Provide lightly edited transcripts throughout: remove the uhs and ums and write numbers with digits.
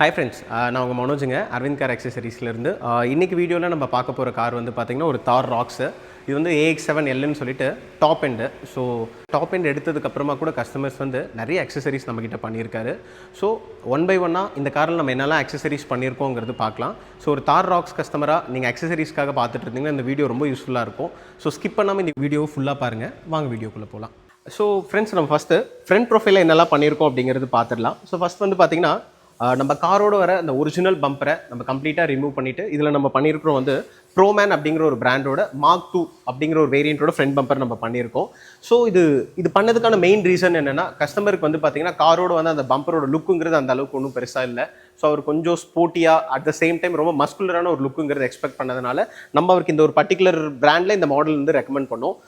Hi friends, நான் உங்கள் மனோஜுங்க Aravind car அக்சசரிஸ்லேருந்து இன்றைக்கி வீடியோவில் நம்ம பார்க்க போகிற கார் வந்து பார்த்திங்கன்னா ஒரு தார் ராக்ஸு. இது வந்து AX7Lன்னு சொல்லிட்டு top end. So top end எடுத்ததுக்கப்புறமா கூட கஸ்டமர்ஸ் வந்து நிறைய அக்சசரிஸ் நம்மக்கிட்ட பண்ணியிருக்காரு. ஸோ ஒன் பை ஒன்னாக இந்த காரில் நம்ம என்னெல்லாம் அக்சசரிஸ் பண்ணியிருக்கோங்கிறது பார்க்கலாம். ஸோ ஒரு தார் ராக்ஸ் கஸ்டமராக நீங்கள் அக்சசரிஸ்க்காக பார்த்துட்டு இருந்தீங்கன்னா இந்த வீடியோ ரொம்ப யூஸ்ஃபுல்லாக இருக்கும். ஸோ ஸ்கிப் பண்ணாமல் இந்த வீடியோவை ஃபுல்லாக பாருங்கள். வாங்க வீடியோக்குள்ளே போகலாம். ஸோ ஃப்ரெண்ட்ஸ், நம்ம ஃபஸ்ட்டு ஃப்ரண்ட் ப்ரொஃபைலில் என்னெல்லாம் பண்ணியிருக்கோம் அப்படிங்கிறது பார்த்துடலாம். ஸோ ஃபஸ்ட் வந்து பார்த்திங்கன்னா நம்ம காரோட வர அந்த ஒரிஜினல் பம்பரை நம்ம கம்ப்ளீட்டாக ரிமூவ் பண்ணிவிட்டு இதில் நம்ம பண்ணியிருக்கிறோம் வந்து PROMAN அப்படிங்கிற ஒரு பிராண்டோட Mark II அப்படிங்கிற ஒரு வேரியண்ட்டோட ஃப்ரண்ட் பம்பர் நம்ம பண்ணியிருக்கோம். ஸோ இது பண்ணதுக்கான மெயின் ரீசன் என்னென்னா, கஸ்டமருக்கு வந்து பார்த்திங்கன்னா காரோட வந்து அந்த பம்பரோட லுக்குங்கிறது அந்த அளவுக்கு ஒன்றும் பெருசாக இல்லை. ஸோ அவர் கொஞ்சம் ஸ்போர்ட்டியாக அட் த சேம் டைம் ரொம்ப மஸ்குலரான ஒரு லுக்குங்கிறது எக்ஸ்பெக்ட் பண்ணதுனால நம்ம அவருக்கு இந்த ஒரு பர்டிகுலர் பிராண்டில் இந்த மாடல் வந்து ரெக்கமெண்ட் பண்ணோம்.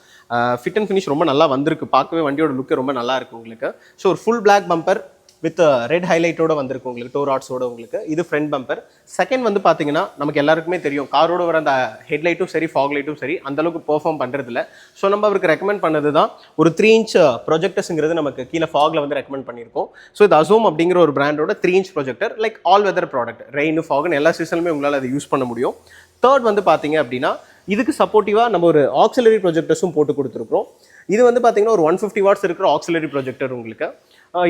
ஃபிட் அண்ட் ஃபினிஷ் ரொம்ப நல்லா வந்திருக்கு. பார்க்கவே வண்டியோட லுக்கு ரொம்ப நல்லா இருக்குது உங்களுக்கு. ஸோ ஒரு full black bumper with red ஹைலைட்டோட வந்திருக்கு உங்களுக்கு, டோ ராட்ஸோட உங்களுக்கு. இது ஃப்ரண்ட் பம்பர். செகண்ட் வந்து பார்த்தீங்கன்னா நமக்கு எல்லாருக்குமே தெரியும் காரோட வர அந்த ஹெட்லைட்டும் சரி ஃபாக் லைட்டும் சரி அந்தளவுக்கு பெர்ஃபார்ம் பண்ணுறதில்ல. ஸோ நம்ம அவருக்கு ரெக்கமெண்ட் பண்ணது தான் ஒரு 3 inch ப்ரொஜெக்டர்ஸுங்கிறது நமக்கு கீழே ஃபாகில் வந்து ரெக்கமெண்ட் பண்ணியிருக்கோம். ஸோ இது அசோம் அப்படிங்கிற ஒரு பிராண்டோட 3 inch projector, like all weather product. Rain ஃபாக்னு எல்லா சீசனுமே உங்களால் அதை யூஸ் பண்ண முடியும். தேர்ட் வந்து பார்த்தீங்க அப்படின்னா இதுக்கு சப்போர்ட்டிவாக நம்ம ஒரு ஆக்சிலரி ப்ரொஜெக்டர்ஸும் போட்டு கொடுத்துருக்கோம். இது வந்து பார்த்தீங்கன்னா ஒரு 150 watts இருக்கிற ஆக்சிலரி ப்ரொஜெக்டர் உங்களுக்கு.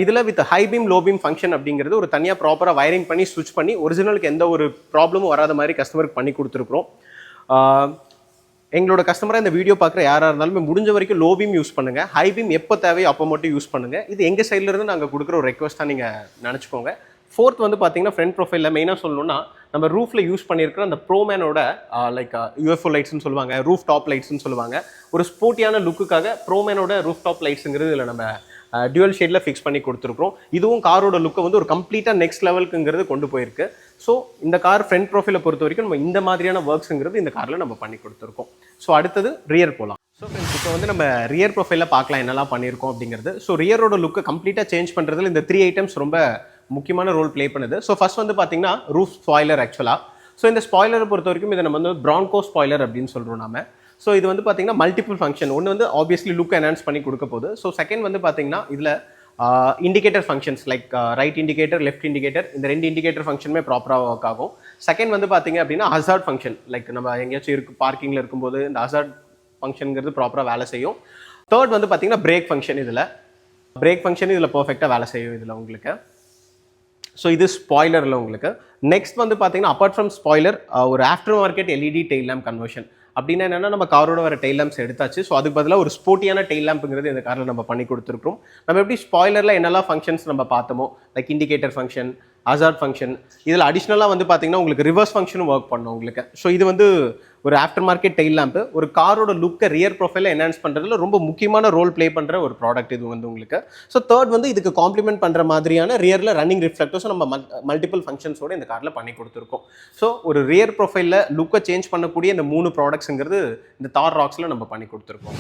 இதில் with high beam low beam function அப்படிங்கிறது ஒரு தனியாக ப்ராப்பராக வயரிங் பண்ணி ஸ்விட்ச் பண்ணி ஒரிஜினலுக்கு எந்த ஒரு ப்ராப்ளமும் வராத மாதிரி கஸ்டமருக்கு பண்ணி கொடுத்துருக்குறோம். எங்களோட கஸ்டமராக இந்த வீடியோ பார்க்குற யாராக இருந்தாலுமே முடிஞ்ச வரைக்கும் லோ பீம் யூஸ் பண்ணுங்கள். ஹை பீம் எப்போ தேவையோ அப்போ மட்டும் யூஸ் பண்ணுங்கள். இது எங்கள் சைட்லேருந்து நாங்கள் கொடுக்குற ஒரு ரெக்வஸ்ட்டாக நீங்கள் நினச்சிக்கோங்க. ஃபோர்த் வந்து பார்த்தீங்கன்னா ஃப்ரண்ட் ப்ரொஃபைலில் மெயினாக சொல்லணும்னா நம்ம ரூஃபில் யூஸ் பண்ணியிருக்கிற அந்த ப்ரோமேனோட லைக் UFO லைட்ஸ்னு சொல்லுவாங்க, ரூஃப் டாப் லைட்ஸ்னு சொல்லுவாங்க. ஒரு ஸ்போர்ட்டியான லுக்குக்காக ப்ரோமேனோட ரூஃப் டாப் லைட்ஸுங்கிறது இதில் நம்ம டியூவல் ஷேடில் ஃபிக்ஸ் பண்ணி கொடுத்துருக்கோம். இதுவும் காரோட லுக்கை வந்து ஒரு கம்ப்ளீட்டாக நெக்ஸ்ட் லெவலுக்குங்கிறது கொண்டு போயிருக்கு. ஸோ இந்த கார் ஃப்ரண்ட் ப்ரொஃபைலை பொறுத்த வரைக்கும் நம்ம இந்த மாதிரியான ஒர்க்ஸுங்கிறது இந்த காரில் நம்ம பண்ணி கொடுத்துருக்கோம். ஸோ அடுத்தது ரியர் போகலாம். ஸோ ஃப்ரெண்ட்ஸ், இப்போ வந்து நம்ம ரியர் ப்ரொஃபைலில் பார்க்கலாம் என்னெல்லாம் பண்ணியிருக்கோம் அப்படிங்கிறது. ஸோ ரியரோட லுக்கை கம்ப்ளீட்டாக சேஞ்ச் பண்ணுறதுல இந்த 3 items ரொம்ப முக்கியமான ரோல் ப்ளே பண்ணுது. ஸோ ஃபர்ஸ்ட் வந்து பார்த்தீங்கன்னா ரூஃப் ஸ்பாய்லர் ஆக்சுவலாக. ஸோ இந்த ஸ்பாய்லரை பொறுத்த வரைக்கும் இதை நம்ம வந்து Bronco ஸ்பாய்லர் அப்படின்னு சொல்கிறோம் நாம. ஸோ இது வந்து பார்த்தீங்கன்னா மல்டிபிள் ஃபங்க்ஷன். ஒன்று வந்து ஆப்வியஸ்லி லுக் என்ஹான்ஸ் பண்ணி கொடுக்க போகுது. ஸோ செகண்ட் வந்து பார்த்தீங்கன்னா இதில் indicator functions like right indicator, left indicator, இந்த 2 இண்டிகேட்டர் ஃபங்க்ஷனுமே ப்ராப்பராக ஒர்க் ஆகும். செகண்ட் வந்து பார்த்தீங்க அப்படின்னா ஹசார்ட் ஃபங்க்ஷன், லைக் நம்ம எங்கேயாச்சும் பார்க்கிங்கில் இருக்கும்போது இந்த ஹசார்ட் ஃபங்க்ஷனுங்கிறது ப்ராப்பராக வேலை செய்யும். தேர்ட் வந்து பார்த்தீங்கன்னா பிரேக் ஃபங்க்ஷன். இதில் பிரேக் ஃபங்க்ஷன் இதில் பர்ஃபெக்டாக வேலை செய்யும் இதில் உங்களுக்கு. ஸோ இது ஸ்பாய்லரில் உங்களுக்கு. நெக்ஸ்ட் வந்து பார்த்தீங்கன்னா அப்பார்ட் ஃப்ரம் ஸ்பாய்லர் ஒரு after market LED tail lamp conversion. அப்படின்னா என்னென்னா நம்ம காரோட வர டெயில் லேம்ப்ஸ் எடுத்தாச்சு. ஸோ அதுக்கு பதிலாக ஒரு ஸ்போர்ட்டியான டெயில் லேம்புங்கிறது இந்த காரில் நம்ம பண்ணி கொடுத்துருக்கோம். நம்ம எப்படி ஸ்பாய்லரில் என்னெல்லாம் ஃபங்க்ஷன்ஸ் நம்ம பார்த்தோமோ, like indicator function, hazard function, இதில் அடிஷ்னலாக வந்து பார்த்தீங்கன்னா உங்களுக்கு ரிவர்ஸ் ஃபங்க்ஷனும் ஒர்க் பண்ணும் உங்களுக்கு. ஸோ இது வந்து ஒரு ஆஃப்டர் மார்க்கெட் டெயில் லேம்பு ஒரு காரோட லுக்கை ரியர் ப்ரொஃபைலை என்ஹான்ஸ் பண்ணுறதுல ரொம்ப முக்கியமான ரோல் ப்ளே பண்ணுற ஒரு ப்ராடக்ட் இது வந்து உங்களுக்கு. ஸோ தேர்ட் வந்து இதுக்கு காம்ப்ளிமெண்ட் பண்ணுற மாதிரியான ரியரில் ரன்னிங் ரிஃப்ளெக்டர்ஸும் நம்ம மல்டிபிள் ஃபங்க்ஷன்ஸோட இந்த காரில் பண்ணி கொடுத்துருக்கோம். ஸோ ஒரு ரியர் ப்ரொஃபைலில் லுக்கை சேஞ்ச் பண்ணக்கூடிய இந்த 3 ப்ராடக்ட்ஸுங்கிறது இந்த தார் ராக்ஸில் நம்ம பண்ணி கொடுத்துருக்கோம்.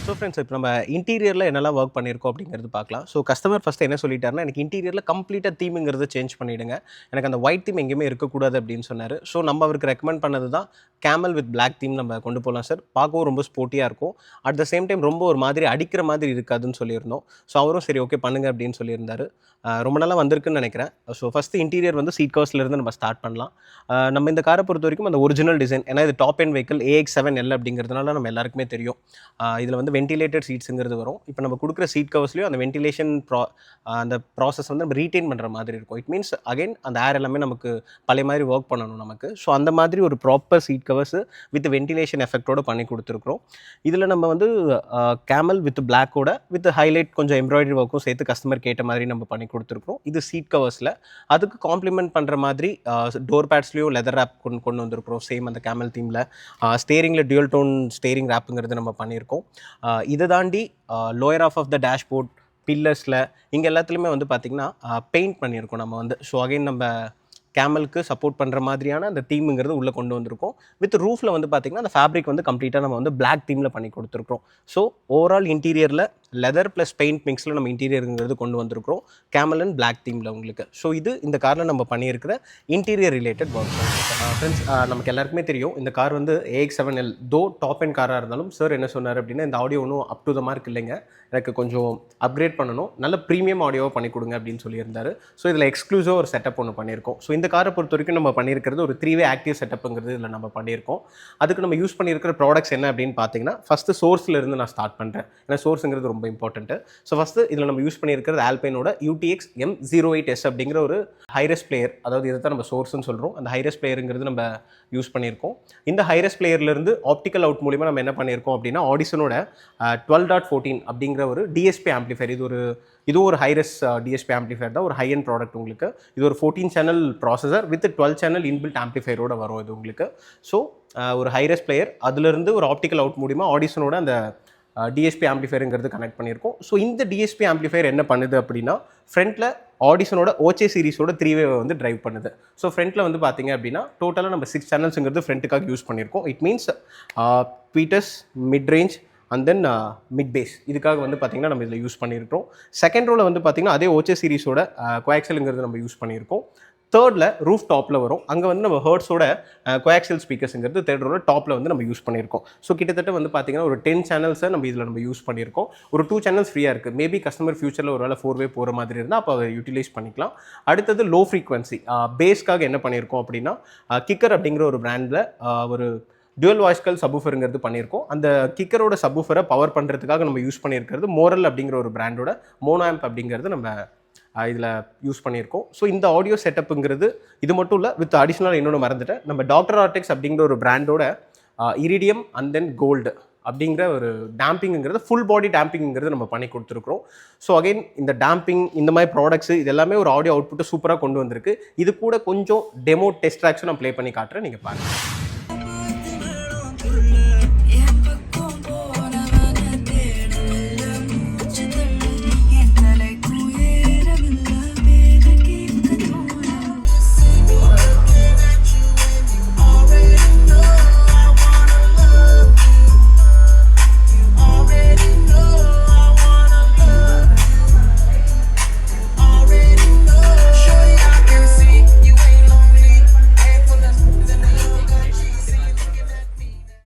ஸோ ஃப்ரெண்ட்ஸ், இப்போ நம்ம இன்டீரியரில் என்னெல்லாம் ஒர்க் பண்ணியிருக்கோம் அப்படிங்கிறது பார்க்கலாம். ஸோ கஸ்டமர் ஃபஸ்ட்டு என்ன சொல்லிட்டாருன்னா, எனக்கு இன்டீரியரில் கம்ப்ளீட்டாக தீமுங்கிறது சேஞ்ச் பண்ணிவிடுங்க, எனக்கு அந்த ஒயிட் தீம் எங்கேயுமே இருக்கக்கூடாது அப்படின்னு சொன்னார். ஸோ நம்ம அவருக்கு ரெக்கமெண்ட் பண்ணது தான் கேமல் வித் பிளாக் தீம் நம்ம கொண்டு போகலாம் சார், பார்க்கவும் ரொம்ப ஸ்போர்ட்டியாக இருக்கும், அட் த சேம் டைம் ரொம்ப ஒரு மாதிரி அடிக்கிற மாதிரி இருக்காதுன்னு சொல்லியிருந்தோம். ஸோ அவரும் சரி ஓகே பண்ணுங்க அப்படின்னு சொல்லியிருந்தார். ரொம்ப நாளாக வந்திருக்குன்னு நினைக்கிறேன். ஸோ ஃபஸ்ட்டு இன்டீரியர் வந்து சீட் கவர்ஸ்லேருந்து நம்ம ஸ்டார்ட் பண்ணலாம். நம்ம இந்த காரை பொறுத்த வரைக்கும் அந்த ஒரிஜினல் டிசைன், ஏன்னா இது டாப் எண்ட் வெஹிக்கிள் AX7L அப்படிங்கிறதுனால நம்ம எல்லாருக்குமே தெரியும். இதில் வந்து வென்டிலேட்டட் சீட்ஸுங்கிறது வரும். இப்போ நம்ம கொடுக்குற சீட் கவர்ஸ்லையும் அந்த வென்டிலேஷன் அந்த ப்ராசஸ் வந்து நம்ம ரீட்டைன் பண்ணுற மாதிரி இருக்கும். இட் மீன்ஸ் அகைன் அந்த ஏர் எல்லாமே நமக்கு பழைய மாதிரி ஒர்க் பண்ணணும் நமக்கு. ஸோ அந்த மாதிரி ஒரு proper seat covers with ventilation எஃபெக்டோட பண்ணி கொடுத்துருக்குறோம். இதில் நம்ம வந்து கேமல் வித் பிளாக்கோட வித் ஹைலைட் கொஞ்சம் எம்ப்ராய்டரி ஒர்க்கும் சேர்த்து கஸ்டமர் கேட்ட மாதிரி நம்ம பண்ணி கொடுத்துருக்குறோம். இது சீட் கவர்ஸில். அதுக்கு காம்ப்ளிமெண்ட் பண்ணுற மாதிரி டோர் பேட்ஸ்லேயும் லெதர் ரேப் கொண்டு வந்திருக்கிறோம், சேம் அந்த கேமல் தீமில். ஸ்டேரிங்கில் டியூல் டோன் ஸ்டேரிங் ரேப்புங்கிறது நம்ம பண்ணியிருக்கோம். இதை தாண்டி லோயர் ஆஃப் த டேஷ்போர்ட், பில்லர்ஸில் இங்கே எல்லாத்துலேயுமே வந்து பார்த்திங்கன்னா பெயிண்ட் பண்ணியிருக்கோம் நம்ம வந்து. ஸோ அகைன் நம்ம கேமலுக்கு சப்போர்ட் பண்ணுற மாதிரியான அந்த தீமுங்கிறது உள்ளே கொண்டு வந்திருக்கோம். வித் ரூஃபில் வந்து பார்த்திங்கன்னா அந்த ஃபேப்ரிக் வந்து கம்ப்ளீட்டாக நம்ம வந்து பிளாக் தீமில் பண்ணி கொடுத்துருக்கோம். ஸோ ஓவரால் இன்டீரியரில் லெதர் ப்ளஸ் பெயிண்ட் மிக்ஸில் நம்ம இன்டீரியருங்கிறது கொண்டு வந்திருக்கிறோம் கேமல் அண்ட் பிளாக் தீமில் உங்களுக்கு. ஸோ இது இந்த காரில் நம்ம பண்ணியிருக்கிற இன்டீரியர் ரிலேட்டட் ஒர்க். ஃப்ரெண்ட்ஸ், நமக்கு எல்லாருக்குமே தெரியும் இந்த கார் வந்து AX7L தோ டாப் அண்ட் காராக இருந்தாலும் சார் என்ன சொன்னார் அப்படின்னா, இந்த ஆடியோ ஒன்றும் அப் டு த மார்க் இல்லைங்க, எனக்கு கொஞ்சம் அப்கிரேட் பண்ணணும், நல்ல ப்ரீமியம் ஆடியோவாக பண்ணி கொடுங்க அப்படின்னு சொல்லியிருந்தார். ஸோ இதில் எக்ஸ்க்ளூசிவாக ஒரு செட்டப் ஒன்று பண்ணியிருக்கோம். ஸோ இந்த காரை பொறுத்த வரைக்கும் நம்ம பண்ணியிருக்கிறது ஒரு 3-வே ஆக்டிவ் செட்டப்புங்கிறது இதில் நம்ம பண்ணியிருக்கோம். அதுக்கு நம்ம யூஸ் பண்ணியிருக்கிற ப்ராடக்ட்ஸ் என்ன அப்படின்னு பார்த்தீங்கன்னா, ஃபஸ்ட்டு சோர்ஸ்லேருந்து நான் ஸ்டார்ட் பண்ணுறேன், ஏன்னா சோர்ஸுங்கிறது ரொம்ப இம்பார்ட்டன்ட்டு. ஸோ ஃபஸ்ட்டு இதில் நம்ம யூஸ் பண்ணியிருக்கிறது ஆல்பைனோட UTX M08S அப்படிங்கிற ஒரு ஹைரஸ் பிளேயர், அதாவது இதை தான் நம்ம சோர்ஸ்னு சொல்கிறோம். அந்த ஹைரஸ் பிளேயருங்கிறது நம்ம யூஸ் பண்ணியிருக்கோம். இந்த ஹைரஸ் பிளேயர்லேருந்து ஆப்டிக்கல் அவுட் மூலிமா நம்ம என்ன பண்ணியிருக்கோம் அப்படின்னா, ஆடிசனோட 12.14 அப்படிங்கிற ஒரு DSP ஆம்பிளிஃபையர், இது ஒரு ஹைரஸ் DSP ஆம்பிளிஃபையர் தான், ஒரு ஹை அண்ட் ப்ராடக்ட் உங்களுக்கு. இது ஒரு 14 channel processor with 12 channel inbuilt ஆம்பிளிஃபையரோட வரும் இது உங்களுக்கு. ஸோ ஒரு ஹைரஸ் பிளேயர், அதுலேருந்து ஒரு ஆப்டிக்கல் அவுட் மூலிமா ஆடிசனோட அந்த DSP ஆம்பிளிஃபையருங்கிறது கனெக்ட் பண்ணியிருக்கோம். ஸோ இந்த DSP ஆம்பிளிஃபையர் என்ன பண்ணுது அப்படின்னா, ஃப்ரண்ட்டில் ஆடிசனோட OC சீரிஸோட 3-வே வந்து டிரைவ் பண்ணுது. ஸோ ஃப்ரண்ட்டில் வந்து பார்த்தீங்க அப்படின்னா டோட்டலாக நம்ம 6 சேனல்ஸுங்கிறது ஃப்ரண்ட்டுக்காக யூஸ் பண்ணியிருக்கோம். It means tweeters, mid range and then mid bass, இதுக்காக வந்து பார்த்திங்கன்னா நம்ம இதில் யூஸ் பண்ணியிருக்கோம். செகண்ட் ரோவில் வந்து பார்த்திங்கன்னா அதே OC சீரிஸோட கோஆக்சலுங்கிறது நம்ம யூஸ் பண்ணியிருக்கோம். தேர்டில் ரூஃப் டாப்பில் வரும், அங்கே வந்து நம்ம ஹர்ட்ஸோட கோஆக்சல் ஸ்பீக்கர்ஸுங்கிறது தேர்ட் ரோவில் டாப்பில் வந்து நம்ம யூஸ் பண்ணியிருக்கோம். ஸோ கிட்டத்தட்ட வந்து பார்த்திங்கன்னா ஒரு 10 சேனல்ஸை நம்ம இதில் நம்ம யூஸ் பண்ணியிருக்கோம். ஒரு 2 சேனல்ஸ் ஃப்ரீயாக இருக்குது. மேபி கஸ்டமர் ஃபியூச்சரில் ஒரு வேளை 4-வே போகிற மாதிரி இருந்தால் அப்போ அதை யூட்டிலைஸ் பண்ணிக்கலாம். அடுத்தது லோ ஃப்ரீக்வன்சி பேஸ்க்காக என்ன பண்ணியிருக்கோம் அப்படின்னா, கிக்கர் அப்படிங்கிற ஒரு பிராண்டில் ஒரு டுவல் வாய்ஸ்கல் சப்வூஃபருங்கிறது பண்ணியிருக்கோம். அந்த கிக்கரோட சப்வூஃபரை பவர் பண்ணுறதுக்காக நம்ம யூஸ் பண்ணியிருக்கிறது மோரல் அப்படிங்கிற ஒரு பிராண்டோட மோனோ ஆம்ப் அப்படிங்கிறது நம்ம இதில் யூஸ் பண்ணியிருக்கோம். ஸோ இந்த ஆடியோ செட்டப்புங்கிறது இது மட்டும் இல்லை, வித் அடிஷ்னலாக இன்னொன்று மறந்துட்டேன், நம்ம டாக்டர் ஆர்டெக்ஸ் அப்படிங்கிற ஒரு பிராண்டோட இரிடியம் அண்ட் தென் கோல்டு அப்படிங்கிற ஒரு டேம்பிங்கிறது, ஃபுல் பாடி டேம்பிங்கிறது நம்ம பண்ணி கொடுத்துருக்குறோம். ஸோ அகைன் இந்த டேம்பிங், இந்த மாதிரி ப்ராடக்ட்ஸ் இது எல்லாமே ஒரு ஆடியோ அவுட்புட்டை சூப்பராக கொண்டு வந்திருக்கு. இது கூட கொஞ்சம் டெமோ டெஸ்ட் ட்ராக்ஸும் நான் ப்ளே பண்ணி காட்டுறேன், நீங்கள் பாருங்கள்.